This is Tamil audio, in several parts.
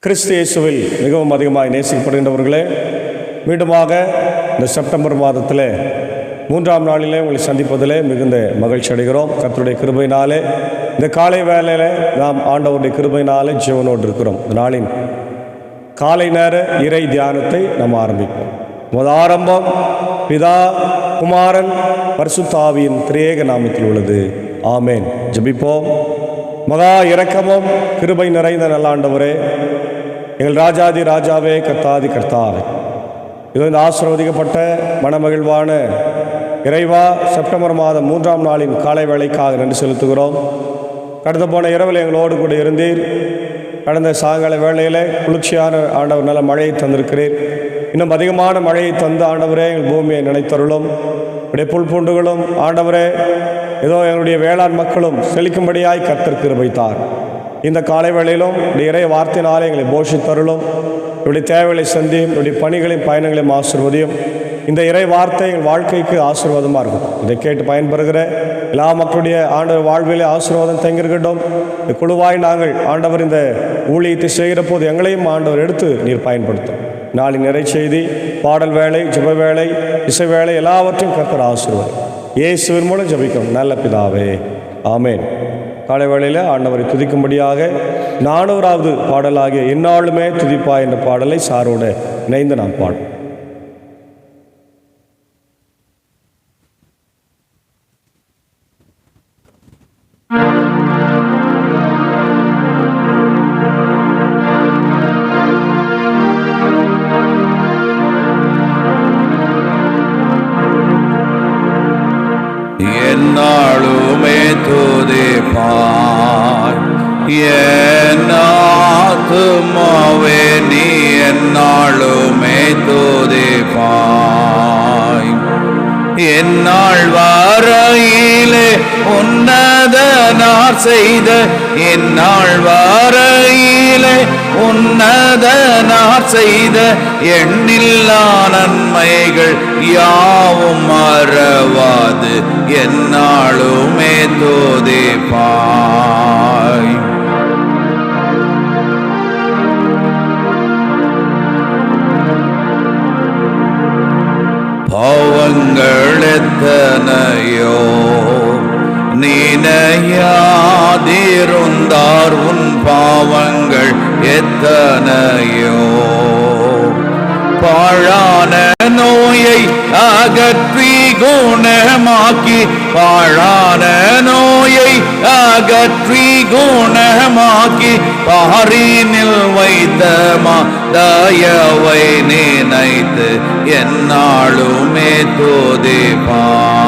கிறிஸ்து இயேசுவில் மிகவும் அதிகமாக நேசிக்கப்படுகின்றவர்களே, மீண்டுமாக இந்த செப்டம்பர் மாதத்தில் 3ஆம் நாளிலே உங்களை சந்திப்பதிலே மிகுந்த மகிழ்ச்சி அடைகிறோம். கர்த்தருடைய கிருபையினாலே இந்த காலை வேளையில் நாம் ஆண்டவருடைய கிருபையினாலே ஜீவனோடு இருக்கிறோம். இந்த நாளின் காலை நேர இறை தியானத்தை நாம் ஆரம்பிப்போம். ஆரம்பம் பிதா, குமாரன், பரிசுத்த ஆவியின் திரியேக நாமத்தில் உள்ளது. ஆமேன். ஜெபிப்போம். மகா இரக்கமும் கிருபை நிறைந்த நல்ல ஆண்டவரே, எங்கள் ராஜாதி ராஜாவே, கர்த்தாதி கர்த்தாவே, இது இந்த ஆசீர்வதிக்கப்பட்ட மனமகிழ்வான இறைவா, செப்டம்பர் மாதம் 3ஆம் நாளின் காலை வேளைக்காக நன்றி செலுத்துகிறோம். கடந்து போன இரவில் எங்களோடு கூட இருந்தீர். கடந்த சாயங்கால வேளையில் குளிர்ச்சியான ஆண்டவர் நல்ல மழையை தந்திருக்கிறீர். இன்னும் அதிகமான மழையை தந்து ஆண்டவரே எங்கள் பூமியை நினைத்தருளும். இப்படியே புல் பூண்டுகளும் ஆண்டவரே ஏதோ எங்களுடைய வேளாண் மக்களும் செழிக்கும்படியாய் கர்த்தர் கிருபைத்தார். இந்த காலை வேளையிலும் இப்படி இறை வார்த்தையினாலே எங்களை போஷித்தருளும். இப்படி தேவைகளை சந்தியும், இப்படி பணிகளையும் பயணங்களையும் ஆசீர்வதியும். இந்த இறை வார்த்தை எங்கள் வாழ்க்கைக்கு ஆசீர்வாதமாக இருக்கும். இதை கேட்டு பயன்பெறுகிற எல்லா மக்களுடைய ஆண்டவர் வாழ்விலே ஆசீர்வாதம் தங்கியிருக்கட்டும். இந்த குழுவாய் நாங்கள் ஆண்டவர் இந்த ஊழியத்தை செய்கிற போது எங்களையும் ஆண்டவர் எடுத்து நீர் பயன்படுத்தும். நாளின் நிறை செய்தி, பாடல் வேலை, ஜெப வேலை, இசை வேலை எல்லாவற்றையும் கர்த்தர் ஆசீர்வாதம் இயேசுவின் மூலம் ஜெபிக்கும் நல்ல பிதாவே, ஆமேன். காலை வேளையில் ஆண்டவரை துதிக்கும்படியாக 400வது பாடலாகிய எந்நாளுமே துதிப்பா என்ற பாடலை சாரோடு இணைந்து நாம் பாடும். எந்நாளுமே துதிப்பாய் என் ஆத்துமாவே, நீ எந்நாளுமே துதிப்பாய். எந்நாள் வரையிலே உன்னதனார் செய்த, எந்நாள் வரையிலே உன்னதனார் செய்த எண்ணில்லா நன்மைகள் யாவும் மறவாது எந்நாளுமே துதிப்பாய். பாவங்கள் எத்தனையோ நினையாதிருந்தார், உன் பாவங்கள் எத்தனையோ. பாழான நோயை அகற்றி குணமாக்கி, பாழான நோயை அகற்றி குணமாக்கி, பாரினில் வைத்தமா தயவை நினைத்து எந்நாளுமே துதிப்பாய்.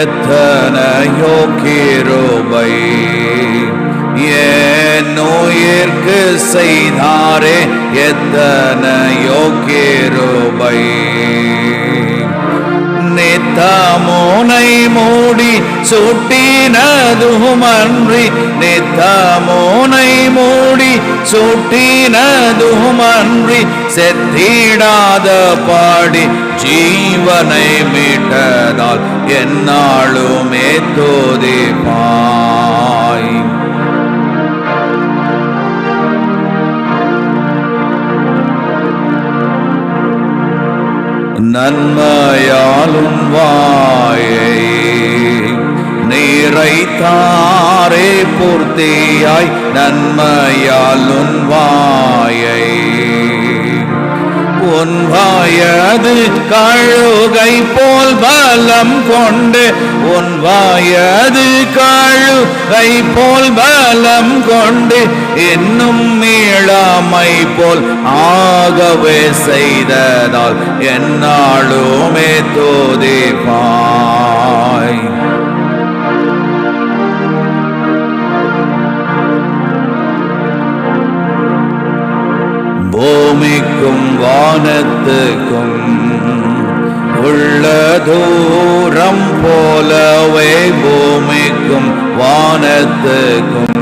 எத்தனையோ கிருபை என் உயிர்க்கு செய்தாரே, எத்தனையோ கிருபை. நித்தமுனை மூடி சுட்டினதுமன்றி, நித்தமுனை மூடி சுட்டினதுமன்றி, செத்திடாத பாடி ஜீவனை மீட்டதால் எந்நாளுமே துதிப்பாய். நன்மையாலும் வாயை நிறைத்தாரே பூர்த்தியாய், நன்மையாலும் வாயை. உன் வாயது கழுகை போல் பலம் கொண்டு, உன் வாயது கழுகை போல் பலம் கொண்டு, இன்னும் இளமை போல் ஆகவே செய்ததால் எந்நாளுமே துதிப்பாய். பூமிக்கும் வானத்துக்கும் உள்ள தூரம் போலவே, பூமிக்கும் வானத்துக்கும்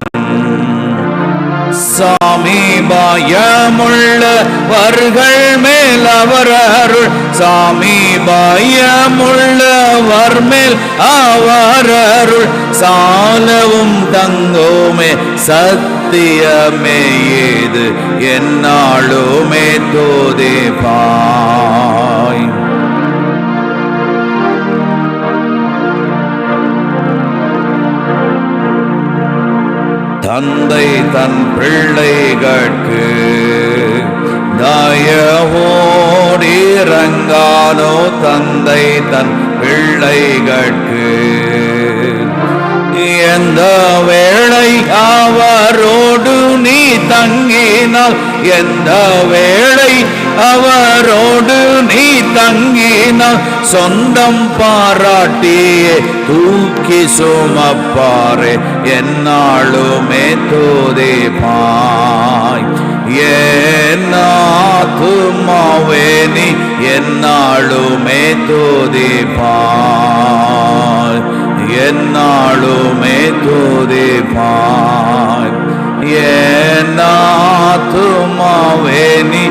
சாமி சாமீபாயமுள்ளவர்கள் மேல் அவர் அருள், சாமீபாயமுள்ளவர் மேல் அவர் அருள், சாலவும் தங்கோமே சத்தியமே ஏது என்னாலுமே தோதேபாய். தந்தை தன் பிள்ளைகட்கு தயவோடிரங்கானோ, தந்தை தன் பிள்ளைகட்கு எந்த வேளை அவரோடு நீ தங்கினால், எந்த வேளை அவரோடு நீ தங்கினால், சொந்தம் பாராட்டியே தூக்கி சுமப்பாரே என்னாலுமே தோதேபாய். ஏனாத்துமாவே நீ என்னாலுமே தோதேபாய், என்னாலுமே தோதேபாய். ஏனாத்துமாவே நீ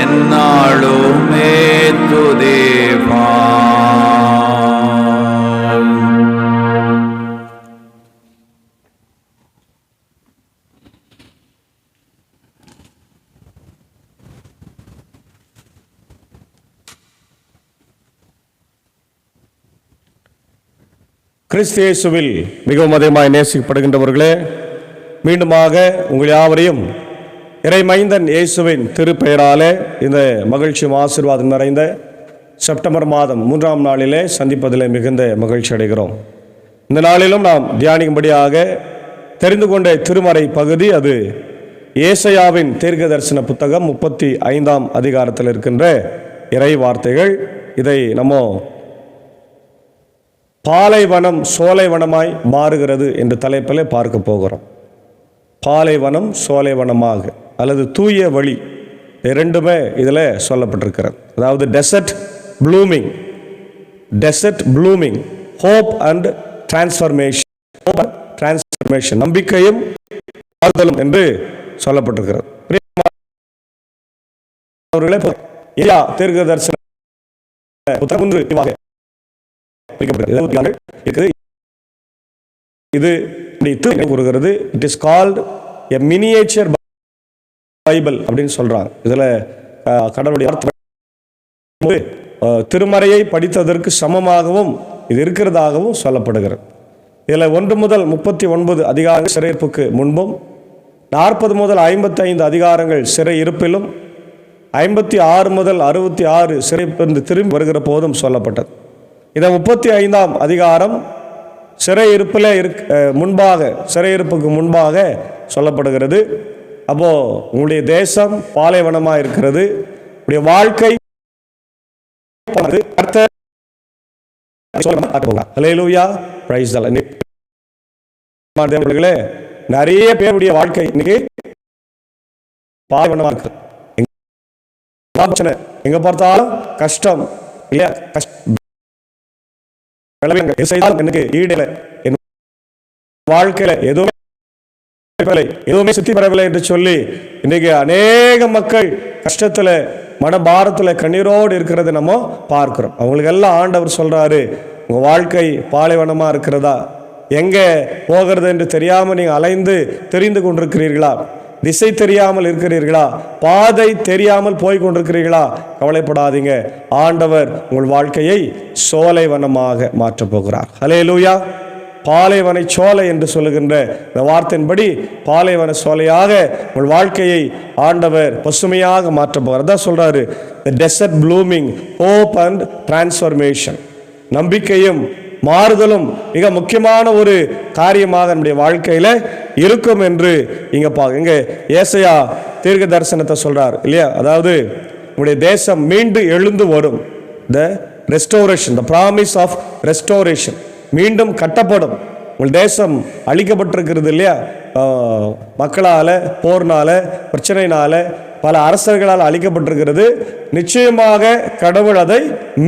என்னாலுமே தோதேபாய். கிறிஸ்து இயேசுவில் மிகவும் அதிகமாய் நேசிக்கப்படுகின்றவர்களே, மீண்டுமாக உங்கள் யாவரையும் இறைமைந்தன் இயேசுவின் திருப்பெயராலே இந்த மகிழ்ச்சியும் ஆசீர்வாதம் நிறைந்த செப்டம்பர் மாதம் 3ஆம் நாளிலே சந்திப்பதில் மிகுந்த மகிழ்ச்சி அடைகிறோம். இந்த நாளிலும் நாம் தியானிக்கும்படியாக தெரிந்து கொண்ட திருமறை பகுதி அது ஏசாயாவின் தீர்க்க தரிசன புத்தகம் 35ஆம் அதிகாரத்தில் இருக்கின்ற இறை வார்த்தைகள். இதை நம்ம பாலைவனம் சோலைவனமாய் மாறுகிறது என்ற தலைப்பில் பார்க்க போகிறோம். பாலைவனம் சோலைவனமாக அல்லது தூய வழி, இரண்டுமே இதில் சொல்லப்பட்டிருக்கிறது. அதாவது desert blooming, hope and transformation, நம்பிக்கையும் மாறுதலும் என்று சொல்லப்பட்டிருக்கிறது. தீர்க்க தரிசன இது கூறுகிறது. It is called a miniature Bible அப்படின்னு சொல்றாங்க. இதுல கடவுளுடைய திருமறையை படித்ததற்கு சமமாகவும் இது இருக்கிறதாகவும் சொல்லப்படுகிறது. இதில் 1 முதல் 39 அதிகாரங்கள் சிறையிருப்புக்கு முன்பும், 40 முதல் 55 அதிகாரங்கள் சிறை இருப்பிலும், 56 முதல் 66 சிறைப்பிலிருந்து திரும்பி வருகிற போதும் சொல்லப்பட்டது. இந்த 35ஆம் அதிகாரம் சிறையிருப்புக்கு முன்பாக சொல்லப்படுகிறது. அப்போ உங்களுடைய தேசம் பாலைவனமாக இருக்கிறது, உங்களுடைய வாழ்க்கை நிறைய பேருடைய வாழ்க்கை இன்னைக்கு பாலைவனமா இருக்கு. எங்க பார்த்தாலும் கஷ்டம் இல்லையா, எனக்கு ஈடுல என் வாழ்க்கையில எதுவுமே சுத்தி பெறவில்லை என்று சொல்லி இன்னைக்கு அநேக மக்கள் கஷ்டத்துல மனபாரத்துல கண்ணீரோடு இருக்கிறத நம்ம பார்க்கிறோம். அவங்களுக்கு எல்லாம் ஆண்டவர் சொல்றாரு, உங்க வாழ்க்கை பாலைவனமா இருக்கிறதா, எங்க போகிறது என்று தெரியாம நீங்க அலைந்து தெரிந்து கொண்டிருக்கிறீர்களா, திசை தெரியாமல் இருக்கிறீர்களா, பாதை தெரியாமல் போய் கொண்டிருக்கிறீர்களா, கவலைப்படாதீங்க. ஆண்டவர் உங்கள் வாழ்க்கையை சோலைவனமாக மாற்றப் போகிறார். ஹல்லேலூயா. பாலைவன சோலை என்று சொல்லுகின்ற இந்த வார்த்தையின்படி பாலைவன சோலையாக உங்கள் வாழ்க்கையை ஆண்டவர் பசுமையாக மாற்றப் போகிறார். அதான் சொல்றாரு, the desert blooming, hope and transformation. நம்பிக்கையும் மாறுதலும் மிக முக்கியமான ஒரு காரியமாக நம்முடைய வாழ்க்கையில இருக்கும் என்று இங்க ஏசாயா தீர்க்க தரிசனத்தை சொல்றார் இல்லையா. அதாவது உங்களுடைய தேசம் மீண்டு எழுந்து வரும். the restoration, the promise of restoration, மீண்டும் கட்டப்படும். உங்கள் தேசம் அழிக்கப்பட்டிருக்கிறது இல்லையா, மக்களால, போர்னால, பிரச்சனைனால, பல அரசர்களால் அழிக்கப்பட்டிருக்கிறது. நிச்சயமாக கடவுள் அதை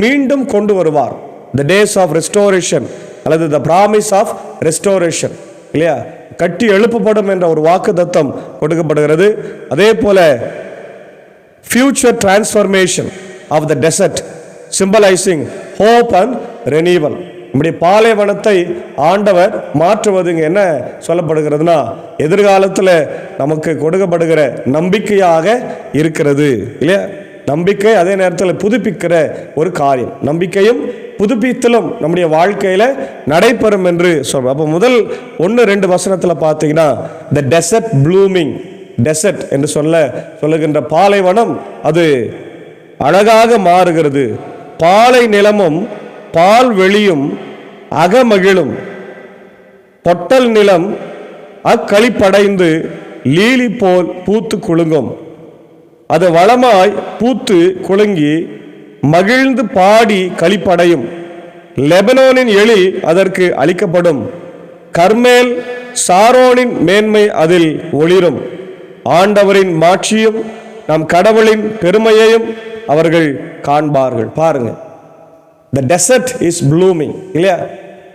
மீண்டும் கொண்டு வருவார். the days of restoration அல்லது the promise of restoration இல்லையா. கட்டி எழுப்பப்படும் என்ற ஒரு வாக்குத்தத்தம் கொடுக்கப்படுகிறது. அதே போல future transformation of the desert symbolizing hope and renewal. நம்முடைய பாலைவனத்தை ஆண்டவர் மாற்றுவது இங்கே என்ன சொல்லப்படுகிறதுனா எதிர்காலத்தில் நமக்கு கொடுக்கப்படுகிற நம்பிக்கையாக இருக்கிறது இல்லையா. நம்பிக்கை அதே நேரத்தில் புதுப்பிக்கிற ஒரு காரியம். நம்பிக்கையும் புதுப்பித்தலும் நம்முடைய வாழ்க்கையில் நடைபெறும் என்று சொல்றோம். அப்போ முதல் 1-2 வசனத்தில் பார்த்தீங்கன்னா the desert blooming, டெசர்ட் என்று சொல்லுகின்ற பாலைவனம் அது அழகாக மாறுகிறது. பாலை நிலமும் பால் வெளியும் அகமகிழும், பொட்டல் நிலம் அக்களிப்படைந்து லீலி போல் பூத்து குலுங்கும். அது வளமாய் பூத்து குலுங்கி மகிழ்ந்து பாடி களிப்படையும். லெபனோனின் எழில் அதற்கு அளிக்கப்படும், கர்மேல் சாரோனின் மேன்மை அதில் ஒளிரும். ஆண்டவரின் மாட்சியும் நம் கடவுளின் பெருமையையும் அவர்கள் காண்பார்கள். பாருங்க, the desert is blooming இல்லையா.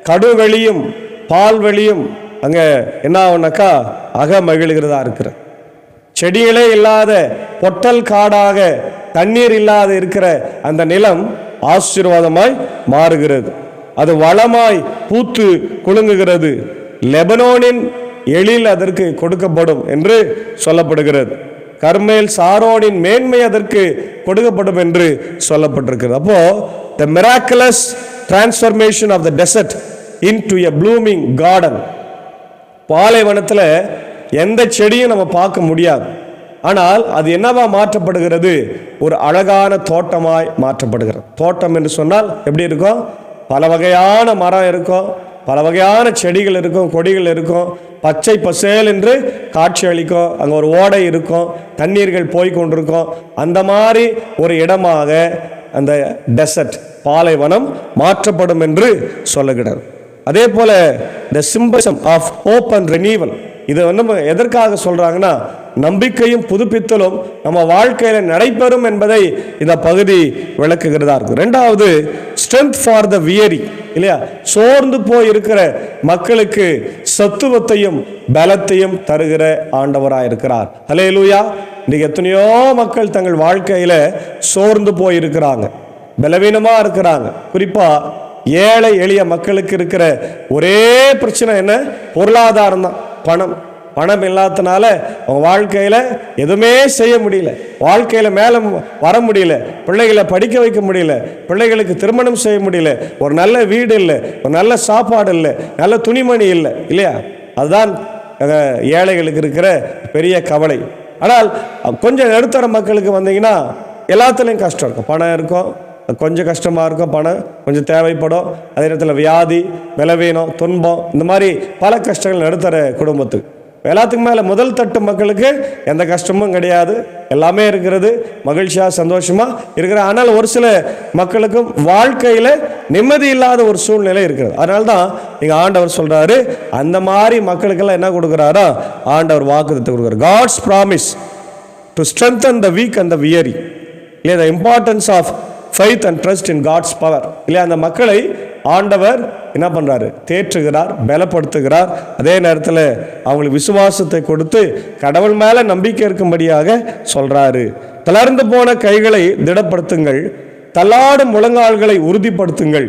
கடுவெளியும் பால்வெளியும் அங்க என்ன ஆகுனாக்கா அகமகிழ்கிறதா இருக்கிற, செடிகளே இல்லாத பொட்டல் காடாக தண்ணீர் இல்லாத இருக்கிற அந்த நிலம் ஆசீர்வாதமாய் மாறுகிறது. அது வளமாய் பூத்து குலுங்குகிறது. லெபனோனின் எழில் அதற்கு கொடுக்கப்படும் என்று சொல்லப்படுகிறது. கர்மேல் சாரோனின் மேன்மை அதற்கு கொடுக்கப்படும் என்று சொல்லப்பட்டிருக்கிறது. அப்போ the miraculous transformation of the desert into a blooming garden. பாலைவனத்தில் எந்த செடியும் நம்ம பார்க்க முடியாது, ஆனால் அது என்னவா மாற்றப்படுகிறது, ஒரு அழகான தோட்டமாய் மாற்றப்படுகிறது. தோட்டம் என்று சொன்னால் எப்படி இருக்கும், பல வகையான மரம் இருக்கும், பல வகையான செடிகள் இருக்கும், கொடிகள் இருக்கும், பச்சை பசேல் என்று காட்சி அளிக்கும். அங்கே ஒரு ஓடை இருக்கும், தண்ணீர்கள் போய் கொண்டிருக்கும். அந்த மாதிரி ஒரு இடமாக அந்த டெசர்ட் பாலைவனம் மாற்றப்படும் என்று சொல்லுகிறார். அதே போல the symbolism of hope and renewal, இது வந்து எதற்காக சொல்றாங்கன்னா நம்பிக்கையும் புதுப்பித்தலும் நம்ம வாழ்க்கையில் நடைபெறும் என்பதை இந்த பகுதி விளக்குகிறதா இருக்கு. ரெண்டாவது ஸ்ட்ரென்த் ஃபார் த வியரி இல்லையா, சோர்ந்து போய் இருக்கிற மக்களுக்கு சத்துவத்தையும் பலத்தையும் தருகிற ஆண்டவராக இருக்கிறார். ஹல்லேலூயா. இன்னைக்கு எத்தனையோ மக்கள் தங்கள் வாழ்க்கையில சோர்ந்து போய் இருக்கிறாங்க, பலவீனமா இருக்கிறாங்க. குறிப்பா ஏழை எளிய மக்களுக்கு இருக்கிற ஒரே பிரச்சனை என்ன, பொருளாதாரம் தான். பணம் இல்லாதனால அவங்க வாழ்க்கையில் எதுவுமே செய்ய முடியல, வாழ்க்கையில் மேலே வர முடியல, பிள்ளைகளை படிக்க வைக்க முடியல, பிள்ளைகளுக்கு திருமணம் செய்ய முடியல, ஒரு நல்ல வீடு இல்லை, ஒரு நல்ல சாப்பாடு இல்லை, நல்ல துணிமணி இல்லை இல்லையா. அதுதான் ஏழைகளுக்கு இருக்கிற பெரிய கவலை. ஆனால் கொஞ்சம் நடுத்தர மக்களுக்கு வந்தீங்கன்னா எல்லாத்துலேயும் கஷ்டம் இருக்கும். பணம் இருக்கும், கொஞ்சம் கஷ்டமாக இருக்கும், பணம் கொஞ்சம் தேவைப்படும். அதே நேரத்தில் வியாதி, பலவீனம், துன்பம், இந்த மாதிரி பல கஷ்டங்கள் நடுத்தர குடும்பத்துக்கு. எல்லாத்துக்கும் மேலே முதல் தட்டு மக்களுக்கு எந்த கஷ்டமும் கிடையாது, எல்லாமே இருக்கிறது, மகிழ்ச்சியாக சந்தோஷமாக இருக்கிற. ஆனால் ஒரு சில மக்களுக்கும் வாழ்க்கையில் நிம்மதி இல்லாத ஒரு சூழ்நிலை இருக்கிறது. அதனால தான் இங்கே ஆண்டவர் சொல்கிறாரு, அந்த மாதிரி மக்களுக்கெல்லாம் என்ன கொடுக்குறாரா, ஆண்டவர் வாக்குத்தத்தை கொடுக்குறாரு. God's promise to strengthen the weak and the weary இல்லையா, the importance of faith and trust in God's power இல்லையா. அந்த மக்களை ஆண்டவர் என்ன பண்ணுறாரு, தேற்றுகிறார், பலப்படுத்துகிறார். அதே நேரத்தில் அவங்களுக்கு விசுவாசத்தை கொடுத்து கடவுள் மேலே நம்பிக்கை இருக்கும்படியாக சொல்கிறாரு. தளர்ந்து போன கைகளை திடப்படுத்துங்கள், தள்ளாடும் முழங்கால்களை உறுதிப்படுத்துங்கள்,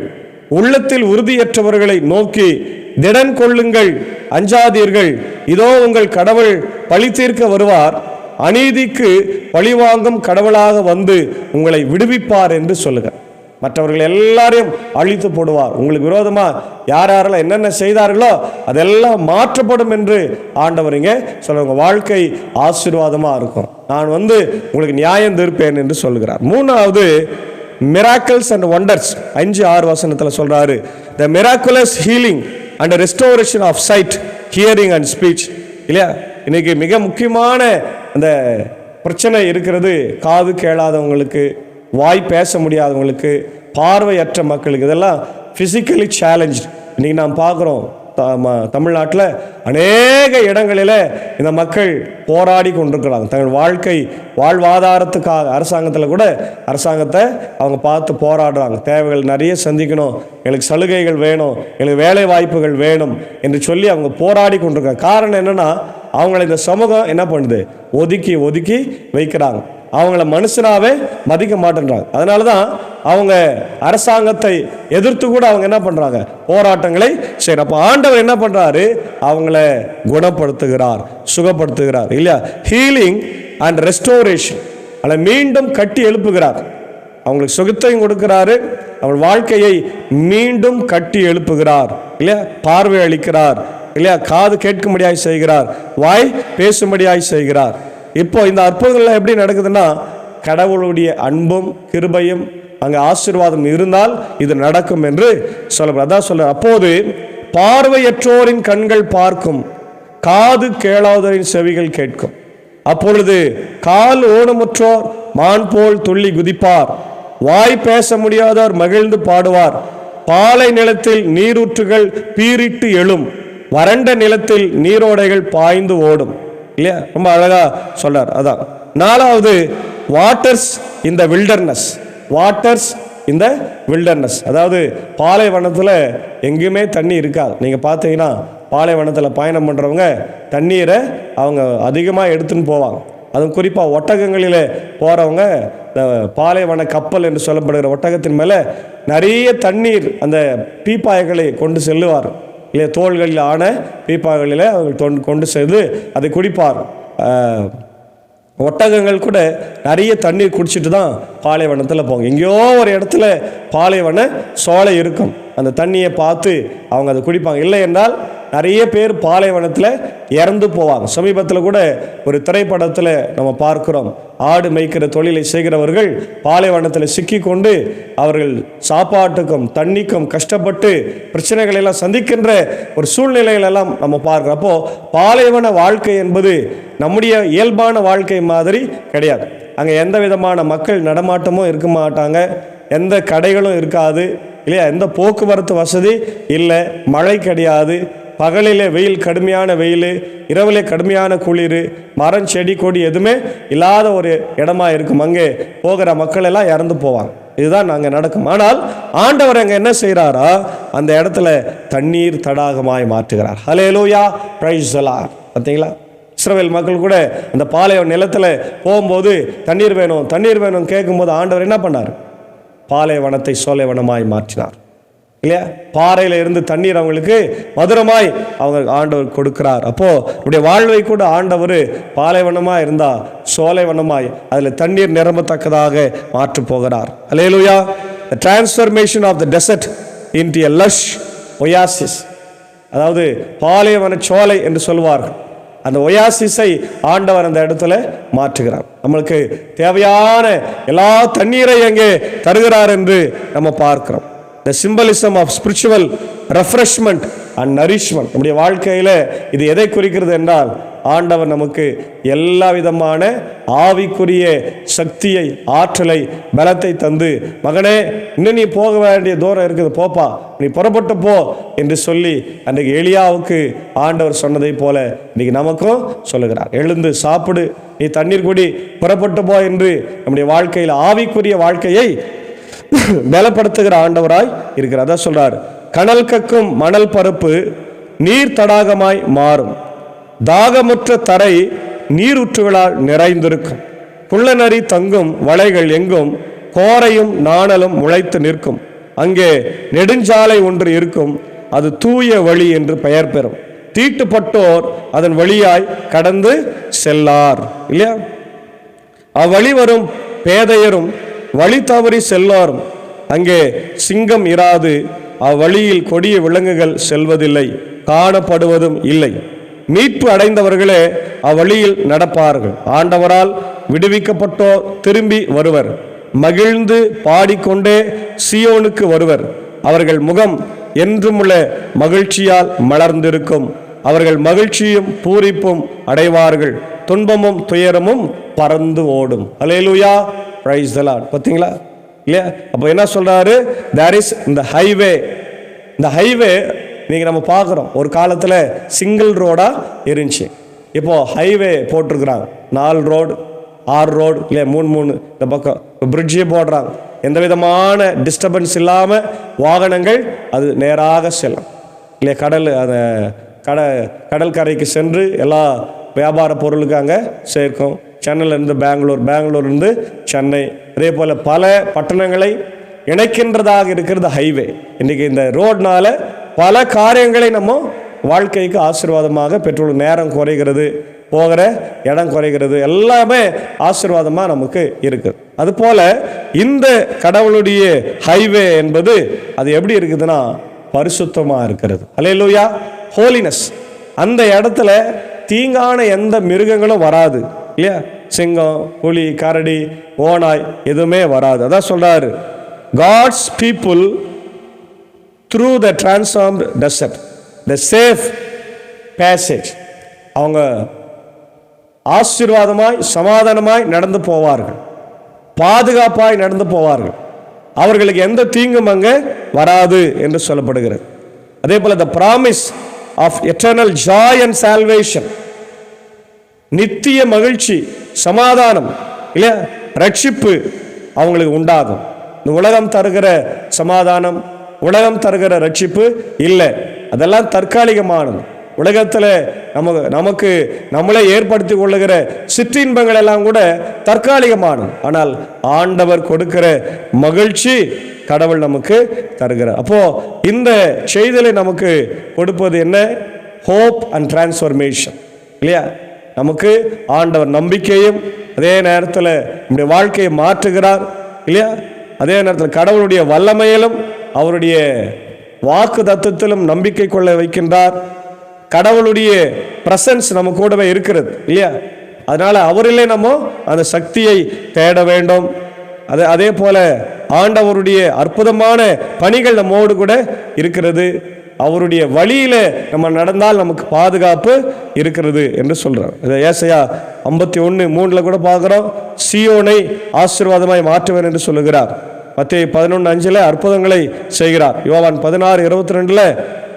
உள்ளத்தில் உறுதியற்றவர்களை நோக்கி திடன் கொள்ளுங்கள், அஞ்சாதீர்கள், இதோ உங்கள் கடவுள் பழி தீர்க்க வருவார், அநீதிக்கு பழிவாங்கும் கடவுளாக வந்து உங்களை விடுவிப்பார் என்று சொல்லுங்க. மற்றவர்கள் எல்லாரையும் அழித்து போடுவார். உங்களுக்கு விரோதமாக யாரெல்லாம் என்னென்ன செய்தார்களோ அதெல்லாம் மாற்றப்படும் என்று ஆண்டவர் இங்கே சொல்லுங்க. வாழ்க்கை ஆசீர்வாதமாக இருக்கும், நான் வந்து உங்களுக்கு நியாயம் தீர்ப்பேன் என்று சொல்கிறார். மூணாவது மிராக்கிள்ஸ் அண்ட் வண்டர்ஸ் 5-6 வசனத்தில் சொல்றாரு, the miraculous healing and restoration of sight, hearing and speech இல்லையா. இன்னைக்கு மிக முக்கியமான அந்த பிரச்சனை இருக்கிறது, காது கேளாதவங்களுக்கு, வாய் பேச முடியாதவங்களுக்கு, பார்வையற்ற மக்களுக்கு. இதெல்லாம் ஃபிசிக்கலி சேலஞ்ச். இன்றைக்கி நாம் பார்க்குறோம் தமிழ்நாட்டில் அநேக இடங்களில் இந்த மக்கள் போராடி கொண்டிருக்கிறாங்க. தங்கள் வாழ்வாதாரத்துக்காக அரசாங்கத்தை அவங்க பார்த்து போராடுறாங்க. தேவைகள் நிறைய சந்திக்கணும், எங்களுக்கு சலுகைகள் வேணும், எங்களுக்கு வேலை வாய்ப்புகள் வேணும் என்று சொல்லி அவங்க போராடி கொண்டிருக்காங்க. காரணம் என்னன்னா, அவங்களை இந்த சமூகம் என்ன பண்ணுது, ஒதுக்கி ஒதுக்கி வைக்கிறாங்க. அவங்கள மனுஷனாவே மதிக்க மாட்டேன்றாங்க. அதனால தான் அவங்க அரசாங்கத்தை எதிர்த்து கூட அவங்க என்ன பண்றாங்க, போராட்டங்களை செய்யறாங்க. அப்போ ஆண்டவர் என்ன பண்றாரு, அவங்கள குணப்படுத்துகிறார், சுகப்படுத்துகிறார் இல்லையா. ஹீலிங் அண்ட் ரெஸ்டோரேஷன், அதை மீண்டும் கட்டி எழுப்புகிறார். அவங்களுக்கு சுகத்தையும் கொடுக்கிறாரு, அவங்க வாழ்க்கையை மீண்டும் கட்டி எழுப்புகிறார் இல்லையா. பார்வை அளிக்கிறார் இல்லையா, காது கேட்கும்படியாய் செய்கிறார், வாய் பேசும்படியாய் செய்கிறார். இப்போ இந்த அற்புதங்கள்லாம் எப்படி நடக்குதுன்னா, கடவுளுடைய அன்பும் கிருபையும் அங்கே ஆசீர்வாதம் இருந்தால் இது நடக்கும் என்று சொல்லப்படுது. அதான் சொல்ற, அப்போது பார்வையற்றோரின் கண்கள் பார்க்கும், காது கேளாதோரின் செவிகள் கேட்கும். அப்பொழுது கால் ஊனமுற்றோர் மான் போல் துள்ளி குதிப்பார், வாய் பேச முடியாதோர் மகிழ்ந்து பாடுவார். பாலை நிலத்தில் நீரூற்றுகள் பீரிட்டு எழும், வறண்ட நிலத்தில் நீரோடைகள் பாய்ந்து ஓடும் இல்லையா. ரொம்ப அழகா சொல்றார். அதான் நாலாவது, வாட்டர்ஸ் இந்த வில்டர்னஸ். வாட்டர்ஸ் இந்த வில்டர்னஸ், அதாவது பாலைவனத்தில் எங்கேயுமே தண்ணி இருக்காது. நீங்கள் பார்த்தீங்கன்னா பாலைவனத்தில் பயணம் பண்ணுறவங்க தண்ணீரை அவங்க அதிகமாக எடுத்துன்னு போவாங்க. அதுவும் குறிப்பாக ஒட்டகங்களில் போகிறவங்க இந்த பாலைவன கப்பல் என்று சொல்லப்படுகிற ஒட்டகத்தின் மேலே நிறைய தண்ணீர் அந்த பீப்பாய்களை கொண்டு செல்லுவார் இல்லையா. தோள்களில் ஆன பீப்பாய்களில் அவங்க கொண்டு சென்று அதை குடிப்பார். ஒட்டகங்கள் கூட நிறைய தண்ணீர் குடிச்சிட்டு தான் பாலைவனத்தில் போங்க. எங்கேயோ ஒரு இடத்துல பாலைவன சோலை இருக்கும், அந்த தண்ணியை பார்த்து அவங்க அதை குடிப்பாங்க. இல்லை என்றால் நிறைய பேர் பாலைவனத்தில் இறந்து போவாங்க. சமீபத்தில் கூட ஒரு திரைப்படத்தில் நம்ம பார்க்கிறோம், ஆடு மேய்க்கிற தொழிலை செய்கிறவர்கள் பாலைவனத்தில் சிக்கி கொண்டு அவர்கள் சாப்பாட்டுக்கும் தண்ணிக்கும் கஷ்டப்பட்டு பிரச்சனைகளை எல்லாம் சந்திக்கின்ற ஒரு சூழ்நிலைகளெல்லாம் நம்ம பார்க்கிறோம். அப்போது பாலைவன வாழ்க்கை என்பது நம்முடைய இயல்பான வாழ்க்கை மாதிரி கிடையாது. அங்கே எந்த விதமான மக்கள் நடமாட்டமும் இருக்க மாட்டாங்க, எந்த கடைகளும் இருக்காது இல்லையா, எந்த போக்குவரத்து வசதி இல்லை, மழை கிடையாது, பகலிலே வெயில், கடுமையான வெயில், இரவிலே கடுமையான குளிர், மரம் செடி கொடி எதுவுமே இல்லாத ஒரு இடமா இருக்கும். அங்கே போகிற மக்கள் எல்லாம் இறந்து போவாங்க. இதுதான் அங்கே நடக்கும். ஆனால் ஆண்டவர் அங்கே என்ன செய்கிறாரா, அந்த இடத்துல தண்ணீர் தடாகமாய் மாற்றுகிறார். ஹல்லேலூயா, பிரைஸ் தி லார்ட். பார்த்தீங்களா, இஸ்ரவேல் மக்கள் கூட அந்த பாலைவன நிலத்தில் போகும்போது தண்ணீர் வேணும் தண்ணீர் வேணும் கேட்கும்போது ஆண்டவர் என்ன பண்ணார், பாலைவனத்தை சோலைவனமாய் மாற்றினார் இல்லையா. பாறையில் இருந்து தண்ணீர் அவங்களுக்கு மதுரமாய் அவங்க ஆண்டவர் கொடுக்கிறார். அப்போ நம்முடைய வாழ்வை கூட ஆண்டவர் பாலைவனமாக இருந்தால் சோலைவனமாய் அதில் தண்ணீர் நிரம்பத்தக்கதாக மாற்ற போகிறார். அல்லேலூயா. The transformation of the desert into a lush oasis, அதாவது பாலைவன சோலை என்று சொல்வார்கள். அந்த ஒயாசிஸை ஆண்டவர் அந்த இடத்துல மாற்றுகிறார். நம்மளுக்கு தேவையான எல்லா தண்ணீரை அங்கே தருகிறார் என்று நம்ம பார்க்கிறோம். The symbolism of spiritual refreshment and nourishment. நம்முடைய வாழ்க்கையில் இது எதை குறிக்கிறது என்றால், ஆண்டவர் நமக்கு எல்லா விதமான ஆவிக்குரிய சக்தியை, ஆற்றலை, பலத்தை தந்து, மகனே இன்னும் நீ போக வேண்டிய தூரம் இருக்குது, போப்பா, நீ புறப்பட்டு போ என்று சொல்லி அன்றைக்கு எலியாவுக்கு ஆண்டவர் சொன்னதை போல இன்னைக்கு நமக்கும் சொல்லுகிறார். எழுந்து சாப்பிடு, நீ தண்ணீர் குடி, புறப்பட்டு போ என்று நம்முடைய வாழ்க்கையில் ஆவிக்குரிய வாழ்க்கையை பலப்படுத்துகிற ஆண்டவராய் இருக்கிறார். அதான் சொல்றார், கனல் கக்கும் மணல் பரப்பு நீர் தடாகமாய் மாறும், தாகமுற்ற தரை நீரூற்றுகளால் நிறைந்திருக்கும், புள்ளநரி தங்கும் வளைகள் எங்கும் கோரையும் நாணலும் முளைத்து நிற்கும், அங்கே நெடுஞ்சாலை ஒன்று இருக்கும், அது தூய வழி என்று பெயர் பெறும், தீட்டுப்பட்டோர் அதன் வழியாய் கடந்து செல்லார் இல்லையா. அவ்வழி வரும் பேதையரும் வழி தவறி செல்லாரும், அங்கே சிங்கம் இராது, அவ்வழியில் கொடிய விலங்குகள் செல்வதில்லை, காணப்படுவதும் இல்லை, மீட்பு அடைந்தவர்களே அவ்வழியில் நடப்பார்கள், ஆண்டவரால் விடுவிக்கப்பட்டோர் திரும்பி வருவர், மகிழ்ந்து பாடிக்கொண்டே சியோனுக்கு வருவர், அவர்கள் முகம் என்றுமுள்ள மகிழ்ச்சியால் மலர்ந்திருக்கும், அவர்கள் மகிழ்ச்சியும் பூரிப்பும் அடைவார்கள், துன்பமும் துயரமும் பறந்து ஓடும். அல்லேலூயா, பிரைஸ் தி லார்ட். பார்த்தீங்களா இல்லையா. அப்போ என்ன சொல்றாரு, தேர் இஸ் இந்த ஹைவே இன்றைக்கி நம்ம பார்க்குறோம். ஒரு காலத்தில் சிங்கிள் ரோடாக இருந்துச்சு. இப்போது ஹைவே போட்டிருக்குறாங்க. 4 ரோடு 6 ரோடு இல்லையா, 3 இந்த பக்கம் பிரிட்ஜே போடுறாங்க. எந்த விதமான டிஸ்டர்பன்ஸ் இல்லாமல் வாகனங்கள் அது நேராக செல்லும் இல்லையா. கடற்கரைக்கு சென்று எல்லா வியாபார பொருளுக்கு அங்கே சேர்க்கும். சென்னையிலேருந்து பெங்களூர்லேருந்து சென்னை, அதே போல் பல பட்டணங்களை இணைக்கின்றதாக இருக்கிறது ஹைவே. இன்றைக்கி இந்த ரோட்னால் பல காரியங்களை நம்ம வாழ்க்கைக்கு ஆசீர்வாதமாக பெற்றோர். நேரம் குறைகிறது, போகிற இடம் குறைகிறது, எல்லாமே ஆசீர்வாதமாக நமக்கு இருக்குது. அதுபோல் இந்த கடவுளுடைய ஹைவே என்பது அது எப்படி இருக்குதுன்னா பரிசுத்தமாக இருக்கிறது. அல்லேலூயா, ஹோலினஸ். அந்த இடத்துல தீங்கான எந்த மிருகங்களும் வராது இல்லையா. சிங்கம், புலி, கரடி, ஓநாய் எதுவுமே வராது. அதான் சொல்றாரு, God's people through the transformed desert the safe passage. அவங்க ஆசீர்வாதமாய் சமாதானமாய் நடந்து போவார்கள், பாதுகாப்பாய் நடந்து போவார்கள். அவர்களுக்கு எந்த தீங்கும் அங்கே வராது என்று சொல்லப்படுகிறது. அதே போல the promise of eternal joy and salvation, நித்திய மகிழ்ச்சி, சமாதானம் இல்லையா, ரட்சிப்பு அவங்களுக்கு உண்டாகும். இந்த உலகம் தருகிற சமாதானம், உலகம் தருகிற ரட்சிப்பு இல்லை, அதெல்லாம் தற்காலிகமானது. உலகத்தில் நமக்கு நம்மளே ஏற்படுத்தி கொள்ளுகிற சிற்றின்பங்கள் எல்லாம் கூட தற்காலிகமானது. ஆனால் ஆண்டவர் கொடுக்கிற மகிழ்ச்சி கடவுள் நமக்கு தருகிறார். அப்போ இந்த செய்தியை நமக்கு கொடுப்பது என்ன? ஹோப் அண்ட் டிரான்ஸ்ஃபர்மேஷன் இல்லையா. நமக்கு ஆண்டவர் நம்பிக்கையும், அதே நேரத்தில் நம்முடைய வாழ்க்கையை மாற்றுகிறார் இல்லையா. அதே நேரத்தில் கடவுளுடைய வல்லமையிலும் அவருடைய வாக்கு தத்துவத்திலும் நம்பிக்கை கொள்ள வைக்கின்றார். கடவுளுடைய பிரசன்ஸ் நம்ம கூடவே இருக்கிறது இல்லையா. அதனால அவரிலே நம்ம அந்த சக்தியை தேட வேண்டும். அதே போல ஆண்டவருடைய அற்புதமான பணிகள் நம்மோடு கூட இருக்கிறது. அவருடைய வழியில நம்ம நடந்தால் நமக்கு பாதுகாப்பு இருக்கிறது என்று சொல்றார். ஏசாயா 51:3 கூட பார்க்கிறோம், சீயோனை ஆசீர்வாதமாய் மாற்றுவேன் என்று சொல்லுகிறார். மத்தேயு 11:5 அற்புதங்களை செய்கிறார். யோவான் 16:22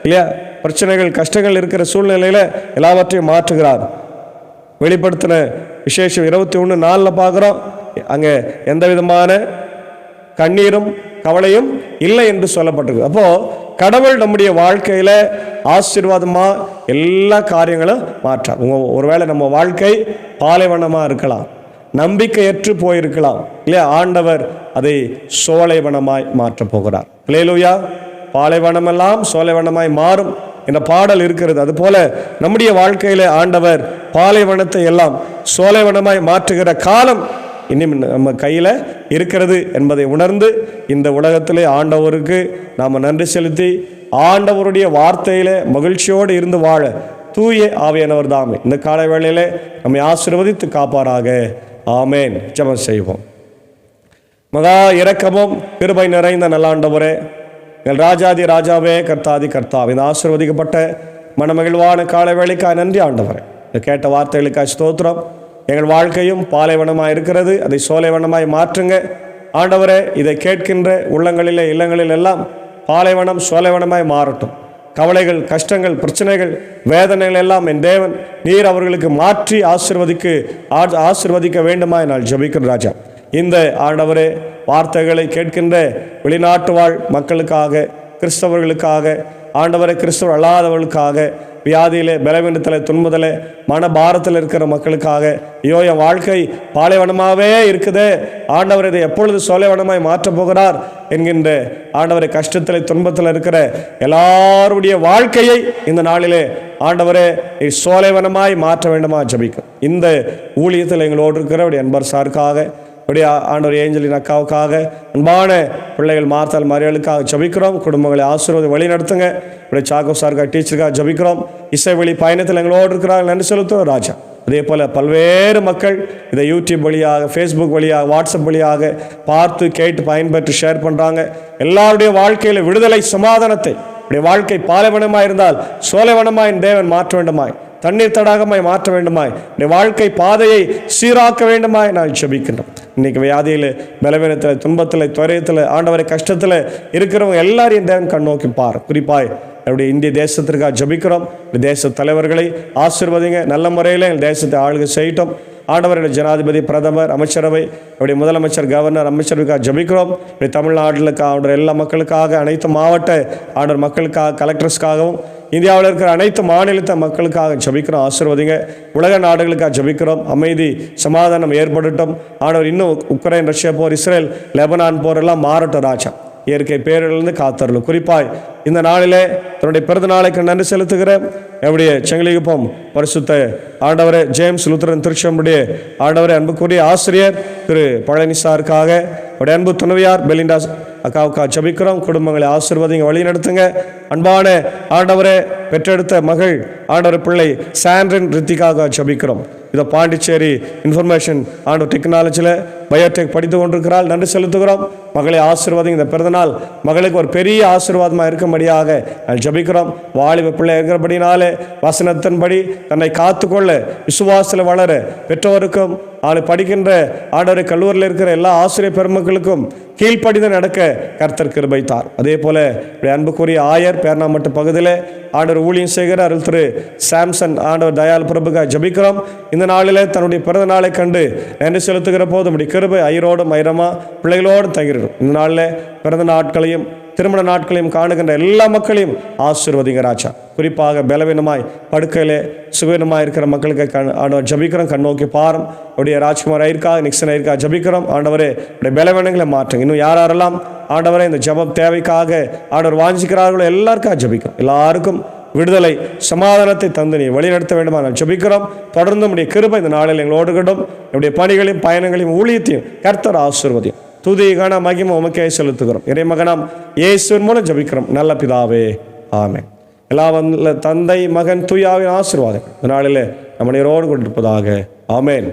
இல்லையா, பிரச்சனைகள் கஷ்டங்கள் இருக்கிற சூழ்நிலையில எல்லாவற்றையும் மாற்றுகிறார். வெளிப்படுத்தின விசேஷம் 21:4 பார்க்கிறோம், அங்கே எந்த விதமான கண்ணீரும் கவலையும் இல்லை என்று சொல்லப்பட்டிருக்கு. அப்போ கடவுள் நம்முடைய வாழ்க்கையில ஆசீர்வாதமா எல்லா காரியங்களும் மாற்றார். ஒருவேளை நம்ம வாழ்க்கை பாலைவனமா இருக்கலாம், நம்பிக்கையற்று போயிருக்கலாம் இல்லையா, ஆண்டவர் அதை சோலைவனமாய் மாற்றப் போகிறார். அல்லேலூயா. பாலைவனமெல்லாம் சோலைவனமாய் மாறும் என்ற பாடல் இருக்கிறது. அதுபோல நம்முடைய வாழ்க்கையில ஆண்டவர் பாலைவனத்தை எல்லாம் சோலைவனமாய் மாற்றுகிற காலம் இன்னும் நம்ம கையில் இருக்கிறது என்பதை உணர்ந்து இந்த உலகத்திலே ஆண்டவருக்கு நாம் நன்றி செலுத்தி ஆண்டவருடைய வார்த்தையிலே மகிழ்ச்சியோடு இருந்து வாழ தூய ஆவியானவர் தாமே இந்த கால வேளையிலே நம்மை ஆசீர்வதித்து காப்பாராக. ஆமேன். ஜெபம் செய்வோம். மகா இரக்கமும் கிருபை நிறைந்த நல்லாண்டவரே, எங்கள் ராஜாதி ராஜாவே, கர்த்தாதி கர்த்தாவே, இந்த ஆசீர்வதிக்கப்பட்ட மனமகிழ்வான கால வேளைக்காய் நன்றி ஆண்டவரே. இந்த கேட்ட வார்த்தைகளுக்காய் ஸ்தோத்திரம். எங்கள் வாழ்க்கையும் பாலைவனமாக இருக்கிறது, அதை சோலைவனமாய் மாற்றுங்க ஆண்டவரே. இதை கேட்கின்ற உள்ளங்களிலே இல்லங்களில் எல்லாம் பாலைவனம் சோலைவனமாய் மாறட்டும். கவலைகள், கஷ்டங்கள், பிரச்சனைகள், வேதனைகள் எல்லாம் என் தேவன் நீர் அவர்களுக்கு மாற்றி ஆசீர்வதிக்க வேண்டுமாய் நான் ஜெபிக்கிறேன் ராஜா. இந்த ஆண்டவரே வார்த்தைகளை கேட்கின்ற வெளிநாட்டு வாழ் மக்களுக்காக, கிறிஸ்தவர்களுக்காக ஆண்டவரை, கிறிஸ்தவர் அல்லாதவர்களுக்காக, வியாதியிலே, பலவீனத்தில், துன்பத்தில், மனபாரத்தில் இருக்கிற மக்களுக்காக, ஐயோ என் வாழ்க்கை பாலைவனமாகவே இருக்குது ஆண்டவர், இதை எப்பொழுது சோலைவனமாய் மாற்றப் போகிறார் என்கின்ற ஆண்டவரை, கஷ்டத்தில் துன்பத்தில் இருக்கிற எல்லாருடைய வாழ்க்கையை இந்த நாளிலே ஆண்டவரே சோலைவனமாய் மாற்ற வேண்டுமா ஜெபிக்கும். இந்த ஊழியத்தில் எங்களோடு இருக்கிற அப்படி அன்பர் சாருக்காக, அப்படியே ஆண்டவர் ஏஞ்சலின் அக்காவுக்காக, அன்பான பிள்ளைகள் மார்த்தால் மரியலுக்காக ஜபிக்கிறோம். குடும்பங்களை ஆசீர்வாதம் வழி நடத்துங்க. இப்படி சாக்கோ சாருக்காக, டீச்சருக்காக ஜபிக்கிறோம். இசை வழி பயணத்தில் எங்களோடு இருக்கிறார்கள், நன்றி செலுத்துவோம் ராஜா. அதே போல் பல்வேறு மக்கள் இதை யூடியூப் வழியாக, ஃபேஸ்புக் வழியாக, வாட்ஸ்அப் வழியாக பார்த்து கேட்டு பயன்பெற்று ஷேர் பண்ணுறாங்க. எல்லாருடைய வாழ்க்கையில் விடுதலை, சமாதானத்தை, இப்படி வாழ்க்கை பாலைவனமாய் இருந்தால் சோலைவனமாய் தேவன் மாற்ற வேண்டுமாய், தண்ணீர் தடாகமாய் மாற்ற வேண்டுமாய், வாழ்க்கை பாதையை சீராக்க வேண்டுமாய் நான் ஜெபிக்கின்றோம். இன்னைக்கு வியாதியில், பலவீனத்தில், துன்பத்தில், துயரத்தில், ஆண்டவரை கஷ்டத்தில் இருக்கிறவங்க எல்லாரையும் தேவன் கண் நோக்கி பார். குறிப்பாய் நம்முடைய இந்திய தேசத்திற்காக ஜெபிக்கிறோம். தேச தலைவர்களை ஆசீர்வதிங்க, நல்ல முறையில் எங்கள் தேசத்தை ஆளுகை செய்யட்டும். ஆண்டவருடைய ஜனாதிபதி, பிரதமர், அமைச்சரவை, நம்முடைய முதலமைச்சர், கவர்னர், அமைச்சருக்காக ஜெபிக்கிறோம். இப்படி தமிழ்நாட்டில் ஆண்டவர் எல்லா மக்களுக்காக, அனைத்து மாவட்ட ஆண்டவர் மக்களுக்காக, கலெக்டர்ஸ்க்காகவும், இந்தியாவில் இருக்கிற அனைத்து மாநிலத்த மக்களுக்காக ஜெபிக்கிறோம். ஆசீர்வதிங்க. உலக நாடுகளுக்காக ஜெபிக்கிறோம். அமைதி சமாதானம் ஏற்படட்டும். ஆண்டவர் இன்னும் உக்ரைன், ரஷ்யா போர், இஸ்ரேல், லெபனான் போர் எல்லாம் மாறட்டும் ராஜா. இயற்கை பேரிலிருந்து காத்தருளும். குறிப்பாய் இந்த நாளிலே தன்னுடைய பிறந்த நாளைக்கு நன்றி செலுத்துகிறேன். என்னுடைய செங்கலிகுப்பம் பரிசுத்த ஆண்டவரே ஜேம்ஸ் லூத்தரன் திருச்செம்புடைய ஆண்டவரே அன்புக்குரிய ஆசிரியர் திரு பழனிசாருக்காக, அவருடைய அன்பு துணைவியார் பெலிண்டா அக்காவுக்காக ஜெபிக்கிறோம். குடும்பங்களை ஆசீர்வதிங்க, வழி நடத்துங்க. அன்பான ஆண்டவரே பெற்றெடுத்த மகள் ஆண்டவர் பிள்ளை சாண்ட்ரின் ரித்திகாக ஜெபிக்கிறோம். இதோ பாண்டிச்சேரி இன்ஃபர்மேஷன் ஆண்டவர் டெக்னாலஜியில் பயோடெக் படித்து கொண்டிருக்கிறாள். நன்றி செலுத்துகிறோம். மகளை ஆசீர்வாதம். இந்த பிறந்தநாள் மகளுக்கு ஒரு பெரிய ஆசீர்வாதமாக இருக்கும்படியாக ஜெபிக்கிறோம். வாலிப பிள்ளை இருக்கிறபடினாலே வசனத்தின்படி தன்னை காத்துக்கொள்ள, விசுவாசத்தில் வளர, பெற்றோருக்கும் படிக்கின்ற ஆண்டவரை கல்லூரியில் இருக்கிற எல்லா ஆசிரியர் பெருமக்களுக்கும் கீழ்ப்படிந்து நடக்க கர்த்தர் கிருபைத்தார். அதே போல அன்புக்குரிய ஆயர் பேர்ணாம்பட்டு பகுதியில் ஆண்டவர் ஊழியம் செய்கிற அருள் திரு சாம்சன் ஆண்டவர் தயால் பிரபுக்காக ஜெபிக்கிறோம். இந்த நாளில் தன்னுடைய பிறந்த நாளை கண்டு நன்றி செலுத்துகிற போது நம்முடைய கிருபை ஐயரோடும் ஐரமா பிள்ளைகளோடு தங்கிடும். இந்த நாளில் பிறந்த நாட்களையும் திருமண நாட்களையும் காணுகின்ற எல்லா மக்களையும் ஆசீர்வதிங்க ராஜா. குறிப்பாக பலவீனமாய் படுக்கையிலே சுகவீனமாக இருக்கிற மக்களுக்கு ஆண்டவர் ஜபிக்கிறோம். கண்ணோக்கி பாரும். உடைய ராஜ்குமார் ஐயருக்கா, நிக்சன் ஐயருக்கா ஜபிக்கிறோம். ஆண்டவரே உடைய பலவீனங்களை மாற்றுங்க. இன்னும் யாரெல்லாம் ஆண்டவரே இந்த ஜபம் தேவைக்காக ஆண்டவர் வாஞ்சிக்கிறார்களோ எல்லாருக்காக ஜபிக்கிறோம். எல்லாருக்கும் விடுதலை சமாதானத்தை தந்து நீ வழிநடத்த வேண்டுமா நான் ஜெபிக்கிறோம். தொடர்ந்து நம்முடைய கிருபை இந்த நாளில் எங்களோடு இருக்கட்டும். நம்முடைய பணிகளையும் பயணங்களையும் ஊழியத்தையும் கர்த்தர் ஆசீர்வதியும். துதி கன மகிமை உமக்கே செலுத்துகிறோம். இறைமகனாம் இயேசுவின் மூலம் ஜெபிக்கிறோம் நல்ல பிதாவே, ஆமென். எல்லா தந்தை, மகன், தூயாவின் ஆசீர்வாதம் இந்த நாளில் நம்ம நீரோடு கொண்டிருப்பதாக. ஆமென்.